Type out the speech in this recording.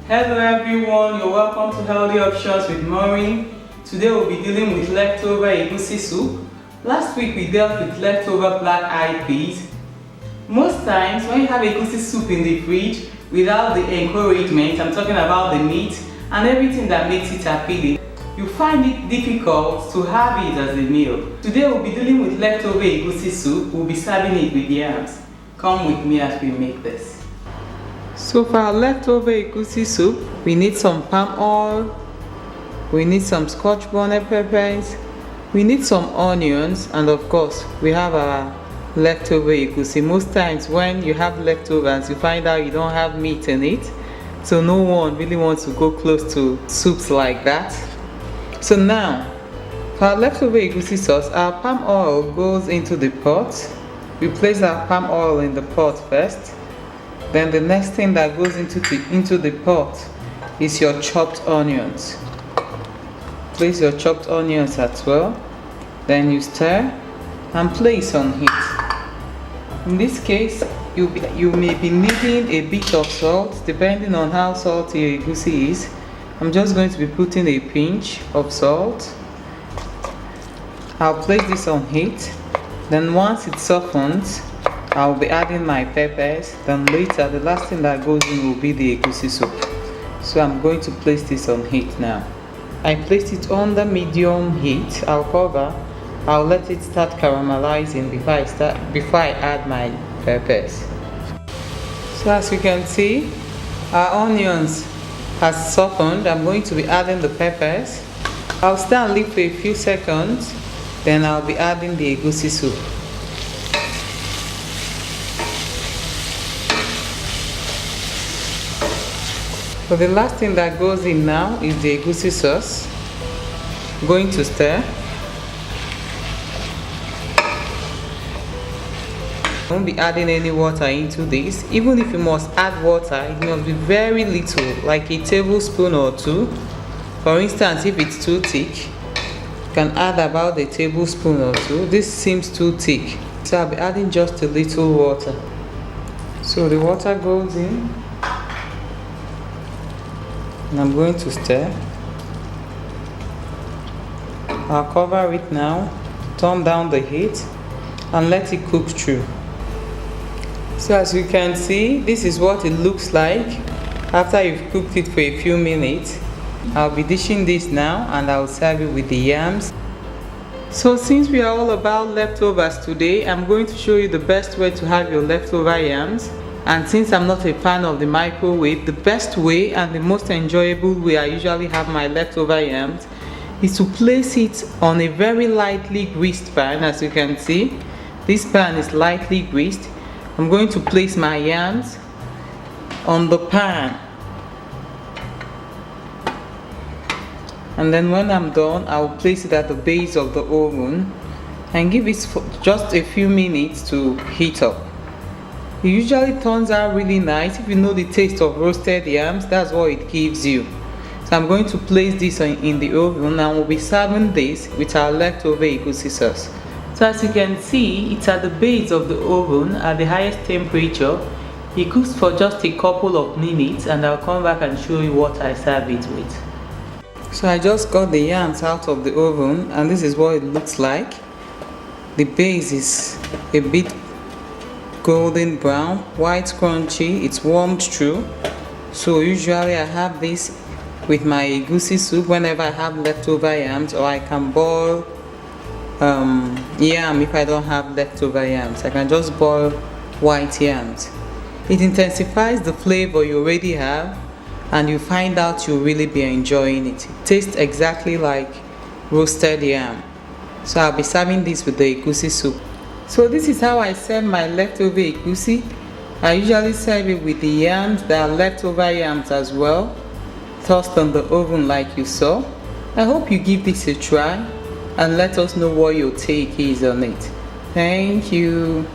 Hello everyone, you're welcome to Healthy Options with Maureen. Today we'll be dealing with leftover egusi soup. Last week we dealt with leftover black-eyed peas. Most times when you have egusi soup in the fridge without the encouragement, I'm talking about the meat and everything that makes it appealing, you find it difficult to have it as a meal. Today we'll be dealing with leftover egusi soup. We'll be serving it with yams. Come with me as we make this. So for our leftover egusi soup, we need some palm oil, we need some scotch bonnet peppers, we need some onions, and of course we have our leftover egusi. Most times when you have leftovers, you find out you don't have meat in it, so no one really wants to go close to soups like that. So now, for our leftover egusi sauce, our palm oil goes into the pot. We place our palm oil in the pot first. Then the next thing that goes into the pot is your chopped onions. Place your chopped onions as well. Then you stir and place on heat. In this case, you may be needing a bit of salt depending on how salty your egusi is. I'm just going to be putting a pinch of salt. I'll place this on heat. Then once it softens, I'll be adding my peppers. Then later, the last thing that goes in will be the egusi soup. So I'm going to place this on heat now. I placed it on the medium heat. I'll cover. I'll let it start caramelizing before I add my peppers. So as you can see, our onions has softened. I'm going to be adding the peppers. I'll stay and leave for a few seconds. Then I'll be adding the egusi soup. So the last thing that goes in now is the egusi sauce. I'm going to stir. I won't be adding any water into this. Even if you must add water, it must be very little, like a tablespoon or two. For instance, if it's too thick, you can add about a tablespoon or two. This seems too thick, so I'll be adding just a little water. So the water goes in. And I'm going to stir. I'll cover it now, turn down the heat, and let it cook through. So as you can see, this is what it looks like after you've cooked it for a few minutes. I'll be dishing this now and I'll serve it with the yams. So since we are all about leftovers today, I'm going to show you the best way to have your leftover yams. And since I'm not a fan of the microwave, the best way and the most enjoyable way I usually have my leftover yams is to place it on a very lightly greased pan. As you can see, this pan is lightly greased. I'm going to place my yams on the pan. And then when I'm done, I'll place it at the base of the oven and give it just a few minutes to heat up. It usually turns out really nice. If you know the taste of roasted yams, that's what it gives you. So I'm going to place this in the oven and we'll be serving this with our leftover egusi sauce. So as you can see, it's at the base of the oven at the highest temperature. It cooks for just a couple of minutes and I'll come back and show you what I serve it with. So I just got the yams out of the oven and this is what it looks like. The base is a bit golden brown, white crunchy, it's warmed through. So usually I have this with my egusi soup whenever I have leftover yams, or I can boil yam if I don't have leftover yams. I can just boil white yams. It intensifies the flavor you already have and you find out you'll really be enjoying it. It tastes exactly like roasted yam. So I'll be serving this with the egusi soup. So this is how I serve my leftover egusi. I usually serve it with the yams. There are leftover yams as well, tossed on the oven like you saw. I hope you give this a try and let us know what your take is on it. Thank you.